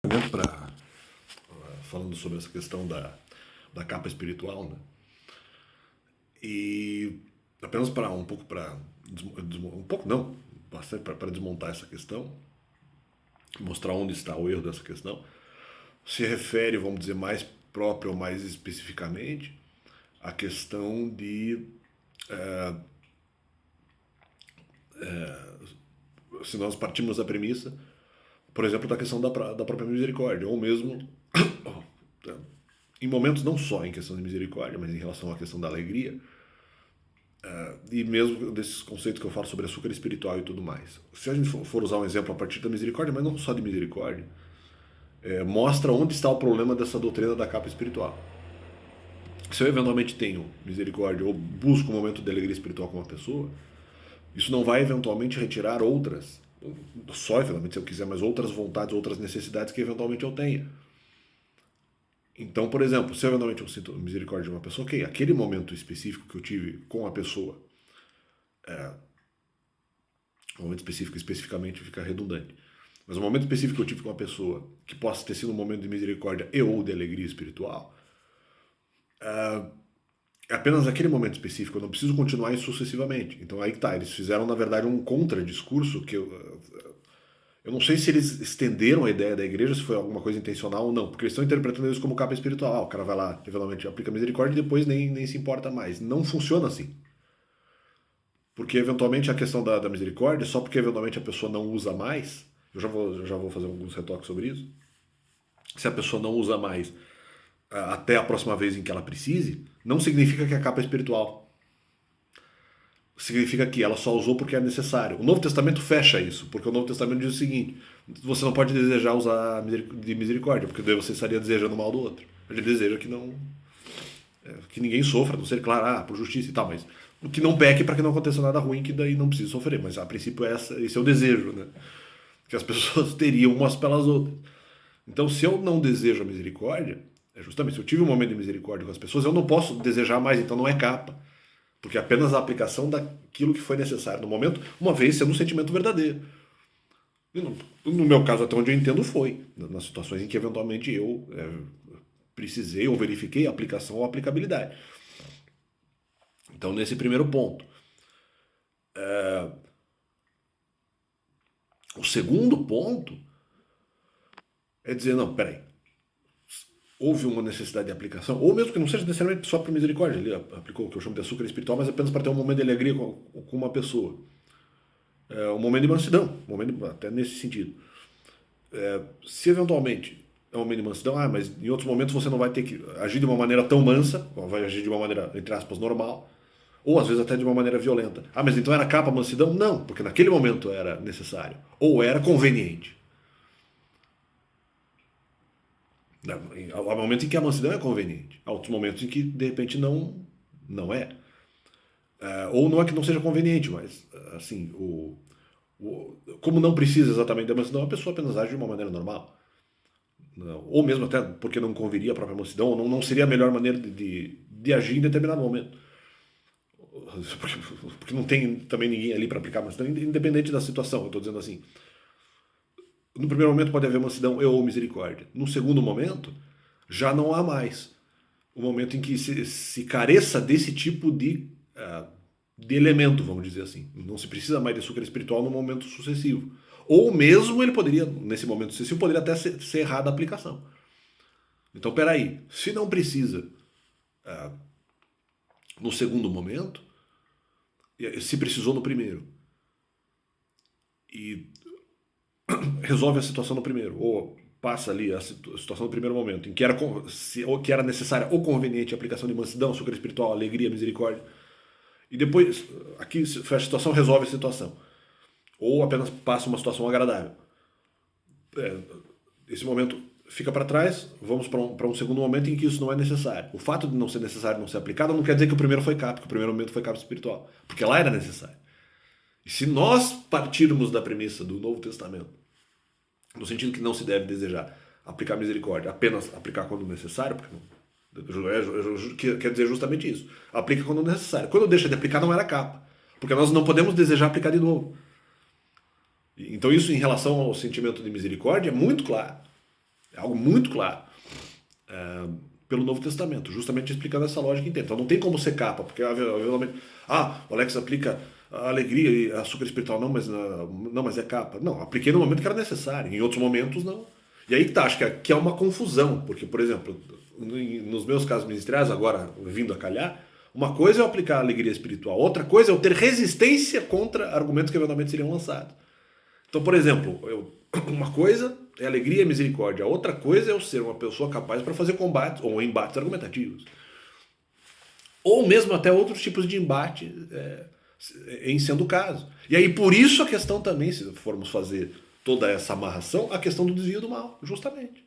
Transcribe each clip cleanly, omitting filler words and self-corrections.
Para falando sobre essa questão da capa espiritual, né? E apenas para um pouco um pouco não, bastante para desmontar essa questão, mostrar onde está o erro dessa questão, se refere, vamos dizer, mais próprio ou mais especificamente à questão de se nós partimos da premissa, por exemplo, da questão da própria misericórdia, ou mesmo em momentos não só em questão de misericórdia, mas em relação à questão da alegria, e mesmo desses conceitos que eu falo sobre açúcar espiritual e tudo mais. Se a gente for usar um exemplo a partir da misericórdia, mas não só de misericórdia, mostra onde está o problema dessa doutrina da capa espiritual. Se eu eventualmente tenho misericórdia ou busco um momento de alegria espiritual com uma pessoa, isso não vai eventualmente retirar outras, só eventualmente se eu quiser, mas outras vontades, outras necessidades que eventualmente eu tenha. Então, por exemplo, se eventualmente eu sinto misericórdia de uma pessoa, ok, aquele momento específico que eu tive com a pessoa, um momento específico especificamente fica redundante, mas o momento específico que eu tive com a pessoa, que possa ter sido um momento de misericórdia e ou de alegria espiritual, é apenas aquele momento específico, eu não preciso continuar isso sucessivamente. Então aí que tá, eles fizeram na verdade um contradiscurso que eu não sei se eles estenderam a ideia da igreja, se foi alguma coisa intencional ou não, porque eles estão interpretando isso como capa espiritual. O cara vai lá, eventualmente aplica misericórdia e depois nem se importa mais. Não funciona assim. Porque eventualmente a questão da misericórdia, só porque eventualmente a pessoa não usa mais, eu já vou fazer alguns retoques sobre isso. Se a pessoa não usa mais até a próxima vez em que ela precise, não significa que a capa é espiritual. Significa que ela só usou porque é necessário. O Novo Testamento fecha isso, porque o Novo Testamento diz o seguinte: você não pode desejar usar de misericórdia, porque daí você estaria desejando o mal do outro. Ele deseja que não que ninguém sofra, não ser claro, por justiça e tal, mas que não peque para que não aconteça nada ruim, que daí não precise sofrer. Mas a princípio esse é o desejo, né? Que as pessoas teriam umas pelas outras. Então, se eu não desejo a misericórdia, justamente se eu tive um momento de misericórdia com as pessoas, eu não posso desejar mais, então não é capa. Porque é apenas a aplicação daquilo que foi necessário no momento, uma vez sendo um sentimento verdadeiro. E no meu caso, até onde eu entendo, foi. Nas situações em que eventualmente eu precisei ou verifiquei a aplicação ou aplicabilidade. Então, nesse primeiro ponto. O segundo ponto é dizer, não, peraí, houve uma necessidade de aplicação, ou mesmo que não seja necessariamente só por misericórdia, ele aplicou o que eu chamo de açúcar espiritual, mas apenas para ter um momento de alegria com uma pessoa. Um momento de mansidão, um momento até nesse sentido. Se eventualmente é um momento de mansidão, mas em outros momentos você não vai ter que agir de uma maneira tão mansa, vai agir de uma maneira, entre aspas, normal, ou às vezes até de uma maneira violenta. Mas então era capa mansidão? Não, porque naquele momento era necessário, ou era conveniente. Há momentos em que a mansidão é conveniente, há outros momentos em que de repente não é. Ou não é que não seja conveniente, mas assim, como não precisa exatamente da mansidão, a pessoa apenas age de uma maneira normal. Ou mesmo até porque não conviria a própria mansidão, ou não seria a melhor maneira de agir em determinado momento. Porque não tem também ninguém ali para aplicar a mansidão, independente da situação, eu estou dizendo assim. No primeiro momento pode haver mansidão ou misericórdia. No segundo momento, já não há mais. O momento em que se careça desse tipo de elemento, vamos dizer assim. Não se precisa mais de açúcar espiritual no momento sucessivo. Ou mesmo ele poderia, nesse momento sucessivo, poderia até ser errada a aplicação. Então, peraí, se não precisa no segundo momento, se precisou no primeiro, e resolve a situação no primeiro, ou passa ali a situação no primeiro momento, em que era necessária ou conveniente a aplicação de mansidão, açúcar espiritual, alegria, misericórdia, e depois, aqui fecha a situação, resolve a situação. Ou apenas passa uma situação agradável. Esse momento fica para trás, vamos para um segundo momento em que isso não é necessário. O fato de não ser necessário, não ser aplicado, não quer dizer que o primeiro foi capa, que o primeiro momento foi capa espiritual, porque lá era necessário. E se nós partirmos da premissa do Novo Testamento, no sentido que não se deve desejar aplicar misericórdia, apenas aplicar quando necessário, porque quer dizer justamente isso. Aplica quando necessário. Quando deixa de aplicar, não era capa. Porque nós não podemos desejar aplicar de novo. Então isso em relação ao sentimento de misericórdia é muito claro. É algo muito claro. Pelo Novo Testamento, justamente explicando essa lógica inteira. Então não tem como ser capa, porque o Alex aplica a alegria e açúcar espiritual, não, mas é capa. Não, apliquei no momento que era necessário, em outros momentos não. E aí que tá, acho que aqui é uma confusão, porque, por exemplo, nos meus casos ministeriais, agora vindo a calhar, uma coisa é eu aplicar a alegria espiritual, outra coisa é eu ter resistência contra argumentos que eventualmente seriam lançados. Então, por exemplo, uma coisa é alegria e misericórdia, a outra coisa é eu ser uma pessoa capaz para fazer combates ou embates argumentativos. Ou mesmo até outros tipos de embate, em sendo o caso. E aí, por isso a questão também, se formos fazer toda essa amarração, a questão do desvio do mal, justamente.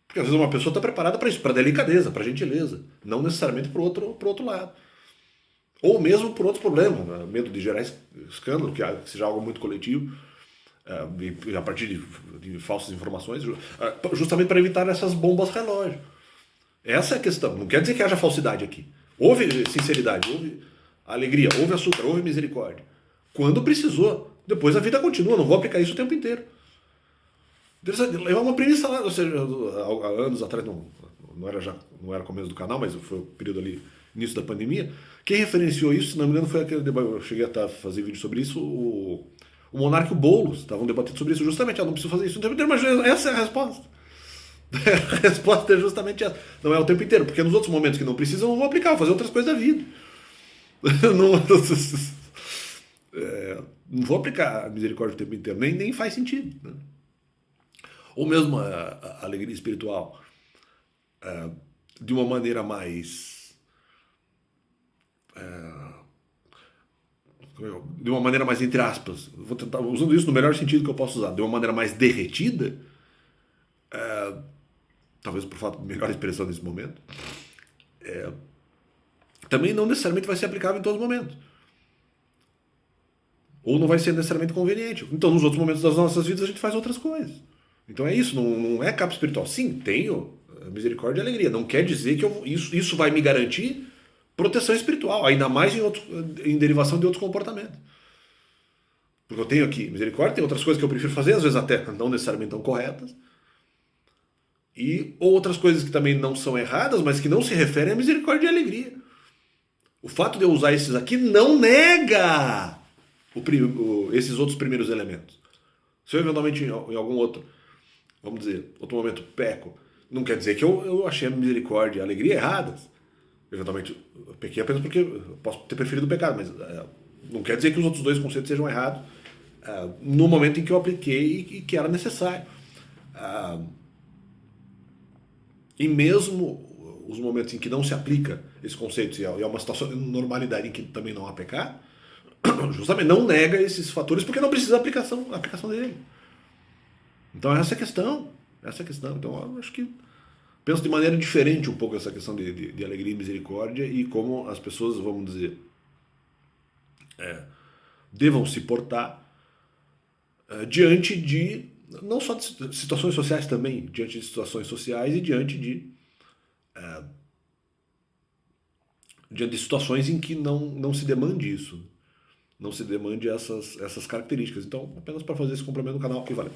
Porque às vezes uma pessoa está preparada para isso, para delicadeza, para gentileza, não necessariamente para o outro lado. Ou mesmo por outros problemas, né? Medo de gerar escândalo, que seja algo muito coletivo, a partir de falsas informações, justamente para evitar essas bombas relógio. Essa é a questão. Não quer dizer que haja falsidade aqui. Houve sinceridade, houve alegria, houve açúcar, houve misericórdia. Quando precisou. Depois a vida continua, não vou aplicar isso o tempo inteiro. É uma premissa lá, ou seja, há anos atrás, não era começo do canal, mas foi o período ali, início da pandemia. Quem referenciou isso, se não me engano, foi aquele debate, eu cheguei a fazer vídeo sobre isso, o Monarca e o Boulos estavam debatendo sobre isso, justamente, não preciso fazer isso o tempo inteiro, mas essa é a resposta. A resposta é justamente essa. Não é o tempo inteiro, porque nos outros momentos que não precisam, eu não vou aplicar, vou fazer outras coisas da vida. Não vou aplicar a misericórdia o tempo inteiro, nem faz sentido. Né? Ou mesmo a alegria espiritual, de uma maneira mais... de uma maneira mais, entre aspas, vou tentar usando isso no melhor sentido que eu posso usar, de uma maneira mais derretida, talvez por fato de melhor expressão nesse momento, também não necessariamente vai ser aplicável em todos os momentos. Ou não vai ser necessariamente conveniente. Então, nos outros momentos das nossas vidas, a gente faz outras coisas. Então é isso, não é capa espiritual. Sim, tenho misericórdia e alegria. Não quer dizer que isso vai me garantir proteção espiritual, ainda mais em derivação de outros comportamentos. Porque eu tenho aqui misericórdia, tem outras coisas que eu prefiro fazer, às vezes até não necessariamente tão corretas, e outras coisas que também não são erradas, mas que não se referem a misericórdia e alegria. O fato de eu usar esses aqui não nega esses outros primeiros elementos. Se eu eventualmente em algum outro, vamos dizer, outro momento peco, não quer dizer que eu achei a misericórdia e a alegria erradas. Eventualmente eu pequei apenas porque eu posso ter preferido o pecado, mas não quer dizer que os outros dois conceitos sejam errados no momento em que eu apliquei e que era necessário. E mesmo os momentos em que não se aplica esse conceito e é uma situação de normalidade em que também não há pecado, justamente não nega esses fatores porque não precisa da aplicação dele. Então essa é a questão. Então eu acho que penso de maneira diferente um pouco essa questão de alegria e misericórdia e como as pessoas, vamos dizer, devam se portar diante de, não só de situações sociais também, diante de situações sociais e diante de situações em que não se demande isso. Não se demande essas características. Então, apenas para fazer esse complemento no canal aqui, valeu.